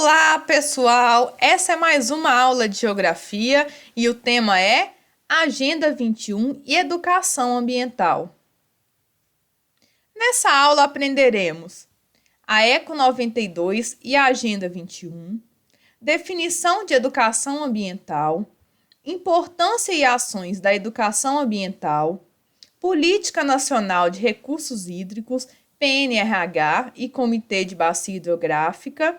Olá, pessoal! Essa é mais uma aula de geografia e o tema é Agenda 21 e Educação Ambiental. Nessa aula aprenderemos a Eco 92 e a Agenda 21, definição de educação ambiental, importância e ações da educação ambiental, Política Nacional de Recursos Hídricos, PNRH e Comitê de Bacia Hidrográfica.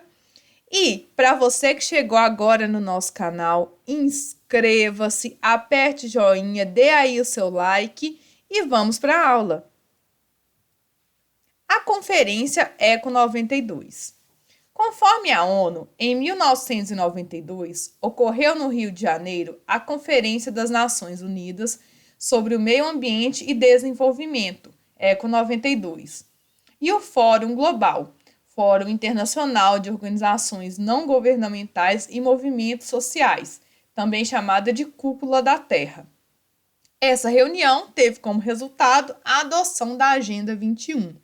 E para você que chegou agora no nosso canal, inscreva-se, aperte joinha, dê aí o seu like e vamos para a aula. A Conferência Eco 92. Conforme a ONU, em 1992, ocorreu no Rio de Janeiro a Conferência das Nações Unidas sobre o Meio Ambiente e Desenvolvimento, Eco 92, e o Fórum Global, Fórum Internacional de Organizações Não Governamentais e Movimentos Sociais, também chamada de Cúpula da Terra. Essa reunião teve como resultado a adoção da Agenda 21.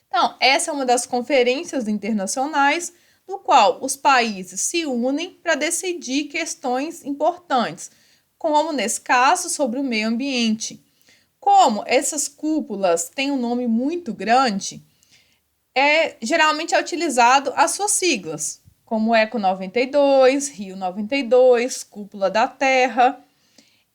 Então, essa é uma das conferências internacionais no qual os países se unem para decidir questões importantes, como nesse caso sobre o meio ambiente. Como essas cúpulas têm um nome muito grande, geralmente é utilizado as suas siglas, como Eco 92, Rio 92, Cúpula da Terra.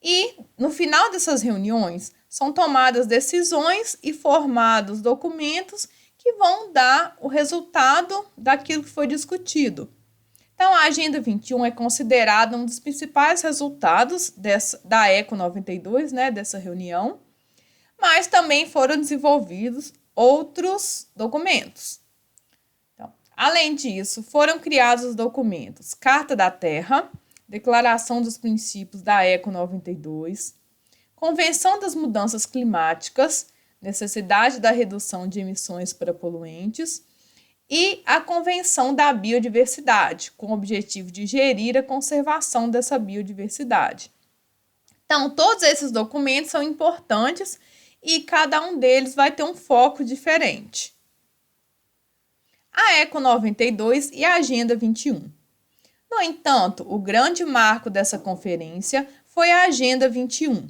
E no final dessas reuniões são tomadas decisões e formados documentos que vão dar o resultado daquilo que foi discutido. Então, a Agenda 21 é considerada um dos principais resultados da Eco 92, dessa reunião, mas também foram desenvolvidos outros documentos. Então, além disso, foram criados os documentos Carta da Terra, Declaração dos Princípios da Eco 92, Convenção das Mudanças Climáticas, Necessidade da Redução de Emissões para Poluentes, e a Convenção da Biodiversidade, com o objetivo de gerir a conservação dessa biodiversidade. Então, todos esses documentos são importantes e cada um deles vai ter um foco diferente. A Eco 92 e a Agenda 21. No entanto, o grande marco dessa conferência foi a Agenda 21.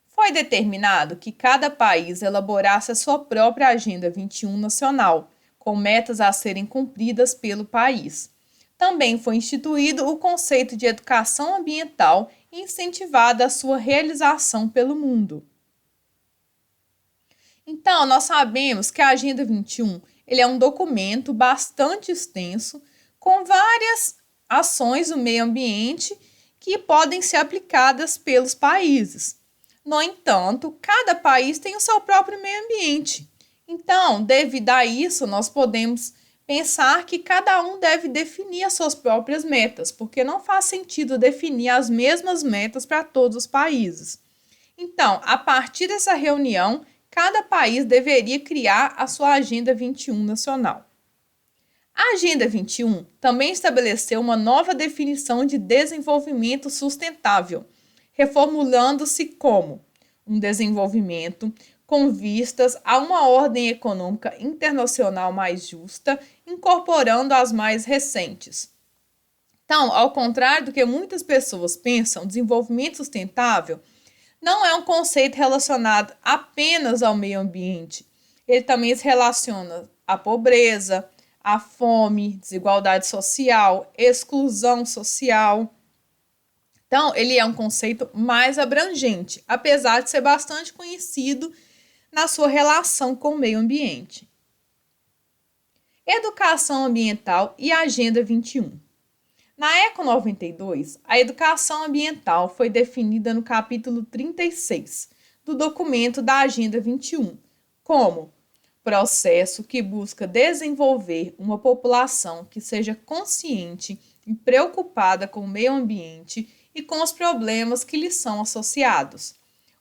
Foi determinado que cada país elaborasse a sua própria Agenda 21 nacional, com metas a serem cumpridas pelo país. Também foi instituído o conceito de educação ambiental e incentivada a sua realização pelo mundo. Então, nós sabemos que a Agenda 21 ele é um documento bastante extenso, com várias ações do meio ambiente que podem ser aplicadas pelos países. No entanto, cada país tem o seu próprio meio ambiente. Então, devido a isso, nós podemos pensar que cada um deve definir as suas próprias metas, porque não faz sentido definir as mesmas metas para todos os países. Então, a partir dessa reunião, cada país deveria criar a sua Agenda 21 nacional. A Agenda 21 também estabeleceu uma nova definição de desenvolvimento sustentável, reformulando-se como um desenvolvimento com vistas a uma ordem econômica internacional mais justa, incorporando as mais recentes. Então, ao contrário do que muitas pessoas pensam, desenvolvimento sustentável não é um conceito relacionado apenas ao meio ambiente. Ele também se relaciona à pobreza, à fome, desigualdade social, exclusão social. Então, ele é um conceito mais abrangente, apesar de ser bastante conhecido na sua relação com o meio ambiente. Educação ambiental e Agenda 21. Na Eco 92, a educação ambiental foi definida no capítulo 36 do documento da Agenda 21, como processo que busca desenvolver uma população que seja consciente e preocupada com o meio ambiente e com os problemas que lhe são associados.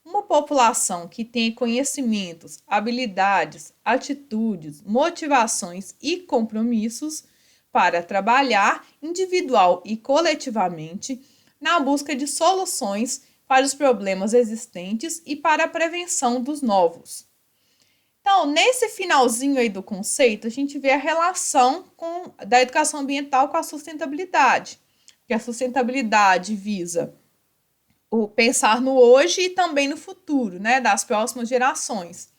Uma população que tenha conhecimentos, habilidades, atitudes, motivações e compromissos para trabalhar individual e coletivamente na busca de soluções para os problemas existentes e para a prevenção dos novos. Então, nesse finalzinho aí do conceito, a gente vê a relação da educação ambiental com a sustentabilidade. Porque a sustentabilidade visa o pensar no hoje e também no futuro, né, das próximas gerações.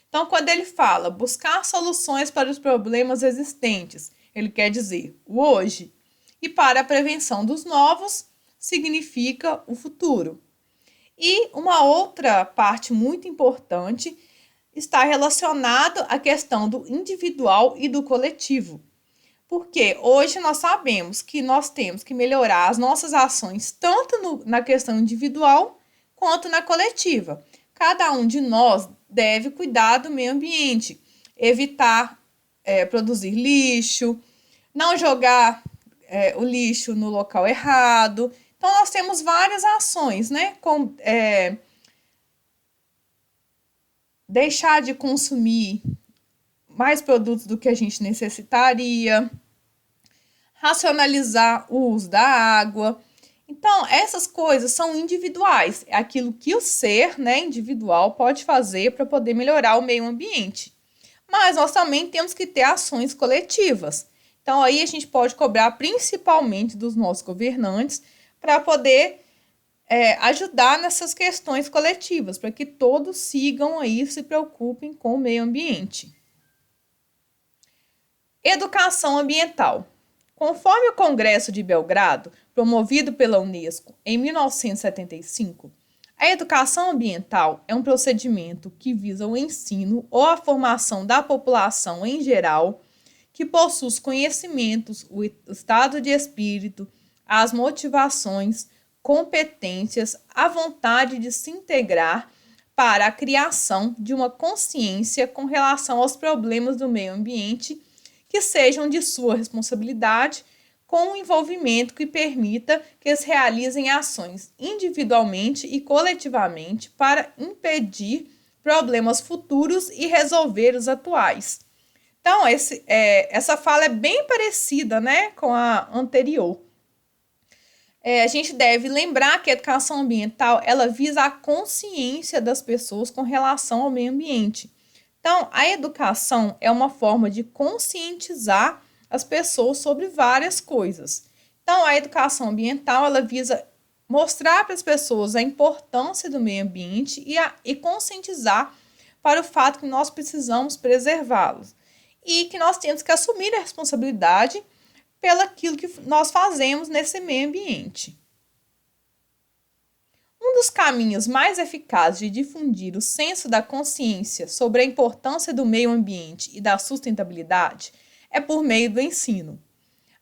Então, quando ele fala buscar soluções para os problemas existentes, ele quer dizer o hoje. E para a prevenção dos novos, significa o futuro. E uma outra parte muito importante está relacionado à questão do individual e do coletivo. Porque hoje nós sabemos que nós temos que melhorar as nossas ações tanto na questão individual quanto na coletiva. Cada um de nós deve cuidar do meio ambiente, evitar produzir lixo, não jogar o lixo no local errado. Então, nós temos várias ações, né? Deixar de consumir mais produtos do que a gente necessitaria, racionalizar o uso da água. Então, essas coisas são individuais, é aquilo que o ser, né, individual pode fazer para poder melhorar o meio ambiente. Mas nós também temos que ter ações coletivas. Então, aí a gente pode cobrar principalmente dos nossos governantes para poder ajudar nessas questões coletivas, para que todos sigam aí, se preocupem com o meio ambiente. Educação ambiental. Conforme o Congresso de Belgrado, promovido pela Unesco em 1975, a educação ambiental é um procedimento que visa o ensino ou a formação da população em geral, que possui os conhecimentos, o estado de espírito, as motivações, competências, a vontade de se integrar para a criação de uma consciência com relação aos problemas do meio ambiente que sejam de sua responsabilidade, com um envolvimento que permita que eles realizem ações individualmente e coletivamente para impedir problemas futuros e resolver os atuais. Então, essa fala é bem parecida, né, com a anterior. A gente deve lembrar que a educação ambiental ela visa a consciência das pessoas com relação ao meio ambiente. Então, a educação é uma forma de conscientizar as pessoas sobre várias coisas. Então, a educação ambiental ela visa mostrar para as pessoas a importância do meio ambiente e conscientizar para o fato que nós precisamos preservá-los e que nós temos que assumir a responsabilidade pelaquilo que nós fazemos nesse meio ambiente. Um dos caminhos mais eficazes de difundir o senso da consciência sobre a importância do meio ambiente e da sustentabilidade é por meio do ensino.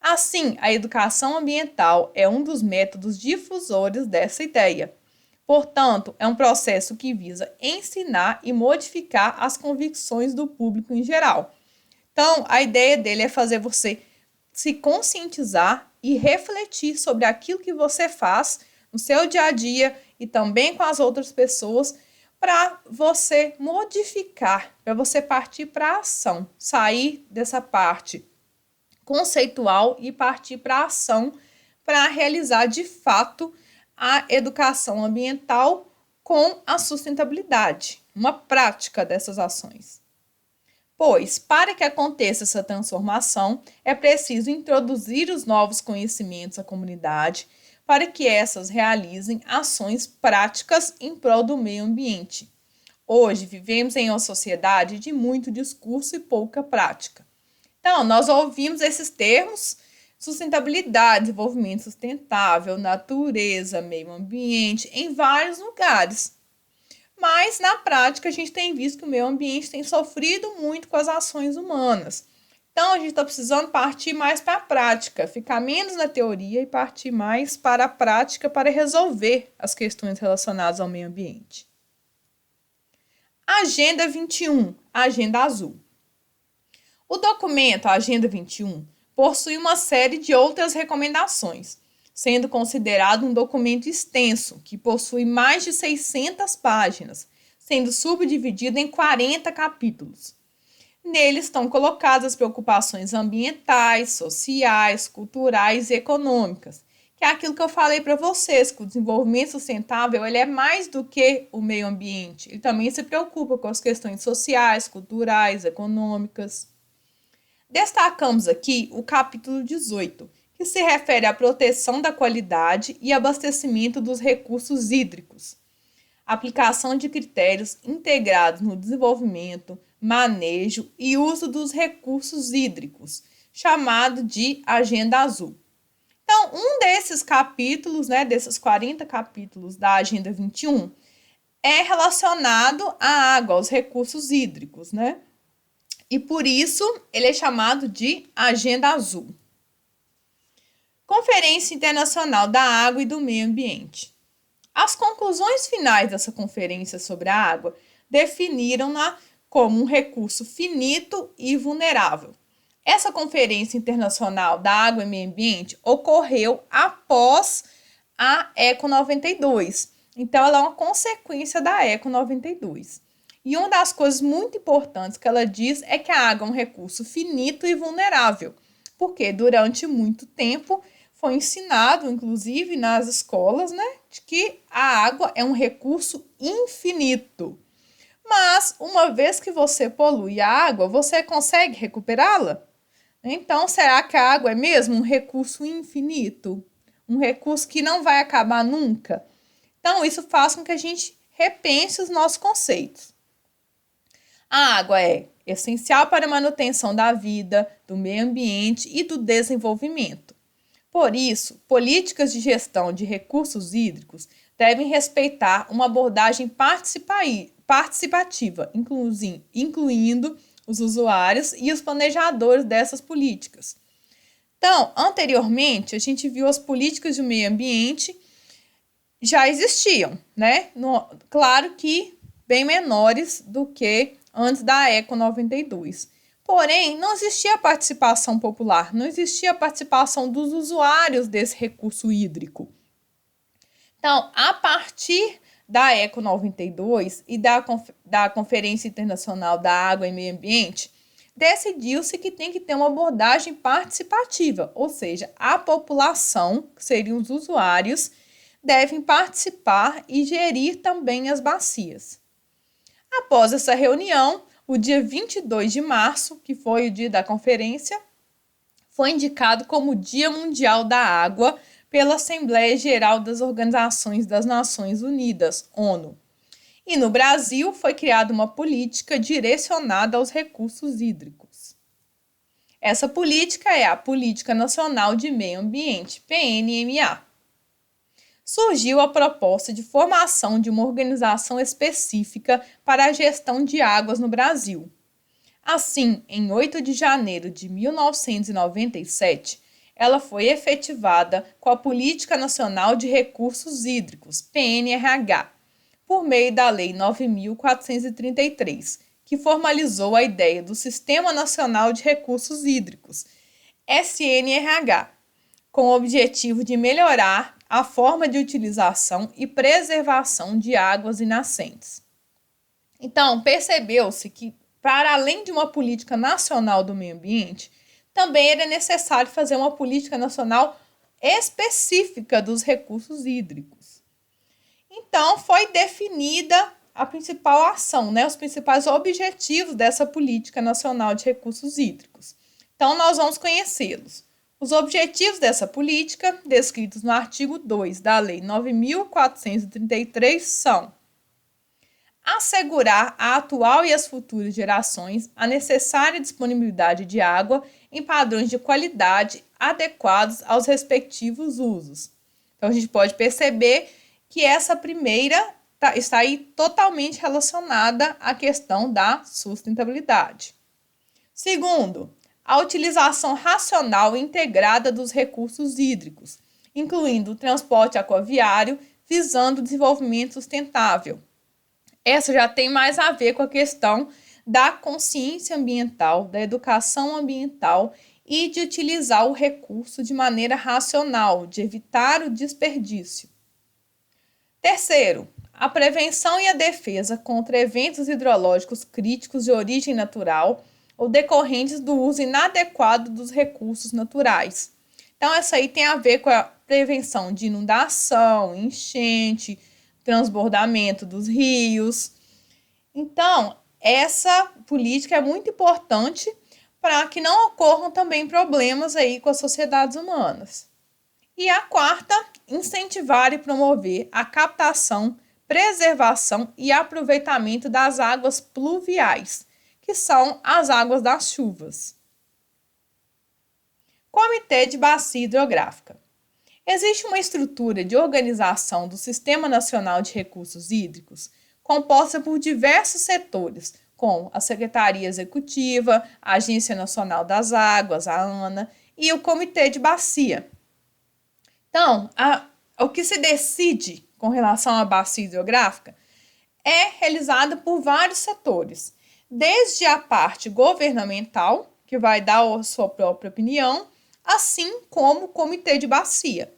Assim, a educação ambiental é um dos métodos difusores dessa ideia. Portanto, é um processo que visa ensinar e modificar as convicções do público em geral. Então, a ideia dele é fazer você se conscientizar e refletir sobre aquilo que você faz no seu dia a dia e também com as outras pessoas para você modificar, para você partir para a ação, sair dessa parte conceitual e partir para a ação para realizar de fato a educação ambiental com a sustentabilidade, uma prática dessas ações. Pois, para que aconteça essa transformação, é preciso introduzir os novos conhecimentos à comunidade para que essas realizem ações práticas em prol do meio ambiente. Hoje, vivemos em uma sociedade de muito discurso e pouca prática. Então, nós ouvimos esses termos: sustentabilidade, desenvolvimento sustentável, natureza, meio ambiente, em vários lugares. Mas, na prática, a gente tem visto que o meio ambiente tem sofrido muito com as ações humanas. Então, a gente está precisando partir mais para a prática, ficar menos na teoria e partir mais para a prática para resolver as questões relacionadas ao meio ambiente. Agenda 21, Agenda Azul. O documento Agenda 21 possui uma série de outras recomendações, sendo considerado um documento extenso, que possui mais de 600 páginas, sendo subdividido em 40 capítulos. Nele estão colocadas as preocupações ambientais, sociais, culturais e econômicas, que é aquilo que eu falei para vocês, que o desenvolvimento sustentável ele é mais do que o meio ambiente. Ele também se preocupa com as questões sociais, culturais, econômicas. Destacamos aqui o capítulo 18, que se refere à proteção da qualidade e abastecimento dos recursos hídricos, aplicação de critérios integrados no desenvolvimento, manejo e uso dos recursos hídricos, chamado de Agenda Azul. Então, um desses capítulos, desses 40 capítulos da Agenda 21, é relacionado à água, aos recursos hídricos, E por isso ele é chamado de Agenda Azul. Conferência Internacional da Água e do Meio Ambiente. As conclusões finais dessa conferência sobre a água definiram-na como um recurso finito e vulnerável. Essa Conferência Internacional da Água e Meio Ambiente ocorreu após a ECO 92. Então, ela é uma consequência da ECO 92. E uma das coisas muito importantes que ela diz é que a água é um recurso finito e vulnerável, porque durante muito tempo foi ensinado, inclusive nas escolas, de que a água é um recurso infinito. Mas, uma vez que você polui a água, você consegue recuperá-la? Então, será que a água é mesmo um recurso infinito? Um recurso que não vai acabar nunca? Então, isso faz com que a gente repense os nossos conceitos. A água é essencial para a manutenção da vida, do meio ambiente e do desenvolvimento. Por isso, políticas de gestão de recursos hídricos devem respeitar uma abordagem participativa, incluindo os usuários e os planejadores dessas políticas. Então, anteriormente, a gente viu as políticas de meio ambiente já existiam, claro que bem menores do que antes da ECO 92. Porém, não existia participação popular, não existia participação dos usuários desse recurso hídrico. Então, a partir da ECO 92 e da Conferência Internacional da Água e Meio Ambiente, decidiu-se que tem que ter uma abordagem participativa, ou seja, a população, que seriam os usuários, devem participar e gerir também as bacias. Após essa reunião, o dia 22 de março, que foi o dia da conferência, foi indicado como Dia Mundial da Água pela Assembleia Geral das Organizações das Nações Unidas, ONU. E no Brasil foi criada uma política direcionada aos recursos hídricos. Essa política é a Política Nacional de Meio Ambiente, PNMA. Surgiu a proposta de formação de uma organização específica para a gestão de águas no Brasil. Assim, em 8 de janeiro de 1997, ela foi efetivada com a Política Nacional de Recursos Hídricos, PNRH, por meio da Lei 9.433, que formalizou a ideia do Sistema Nacional de Recursos Hídricos, SNRH, com o objetivo de melhorar a forma de utilização e preservação de águas e nascentes. Então, percebeu-se que, para além de uma política nacional do meio ambiente, também era necessário fazer uma política nacional específica dos recursos hídricos. Então, foi definida a principal ação, os principais objetivos dessa política nacional de recursos hídricos. Então, nós vamos conhecê-los. Os objetivos dessa política, descritos no artigo 2 da Lei 9.433, são: assegurar à atual e às futuras gerações a necessária disponibilidade de água em padrões de qualidade adequados aos respectivos usos. Então, a gente pode perceber que essa primeira está aí totalmente relacionada à questão da sustentabilidade. Segundo, a utilização racional e integrada dos recursos hídricos, incluindo o transporte aquaviário, visando o desenvolvimento sustentável. Essa já tem mais a ver com a questão da consciência ambiental, da educação ambiental e de utilizar o recurso de maneira racional, de evitar o desperdício. Terceiro, a prevenção e a defesa contra eventos hidrológicos críticos de origem natural ou decorrentes do uso inadequado dos recursos naturais. Então, essa aí tem a ver com a prevenção de inundação, enchente, transbordamento dos rios. Então, essa política é muito importante para que não ocorram também problemas aí com as sociedades humanas. E a quarta, incentivar e promover a captação, preservação e aproveitamento das águas pluviais, que são as águas das chuvas. Comitê de Bacia Hidrográfica. Existe uma estrutura de organização do Sistema Nacional de Recursos Hídricos composta por diversos setores, como a Secretaria Executiva, a Agência Nacional das Águas, a ANA, e o Comitê de Bacia. Então, o que se decide com relação à bacia hidrográfica é realizado por vários setores, desde a parte governamental, que vai dar a sua própria opinião, assim como o Comitê de Bacia.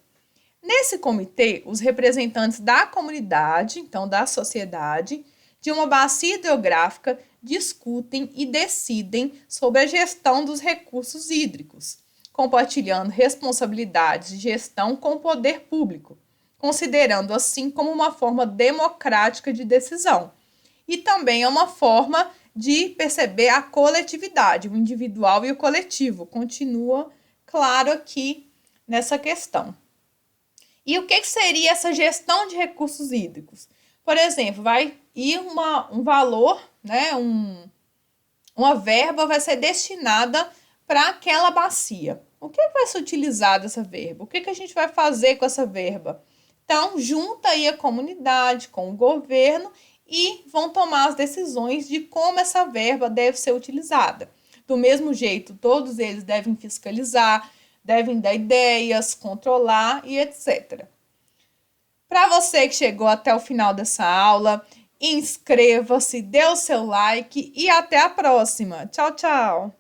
Nesse comitê, os representantes da comunidade, então da sociedade, de uma bacia hidrográfica discutem e decidem sobre a gestão dos recursos hídricos, compartilhando responsabilidades de gestão com o poder público, considerando assim como uma forma democrática de decisão. E também é uma forma de perceber a coletividade, o individual e o coletivo. Continua claro aqui nessa questão. E o que seria essa gestão de recursos hídricos? Por exemplo, vai ir um valor, né, uma verba vai ser destinada para aquela bacia. O que vai ser utilizado essa verba? O que a gente vai fazer com essa verba? Então, junta aí a comunidade com o governo e vão tomar as decisões de como essa verba deve ser utilizada. Do mesmo jeito, todos eles devem fiscalizar, devem dar ideias, controlar e etc. Para você que chegou até o final dessa aula, inscreva-se, dê o seu like e até a próxima. Tchau, tchau!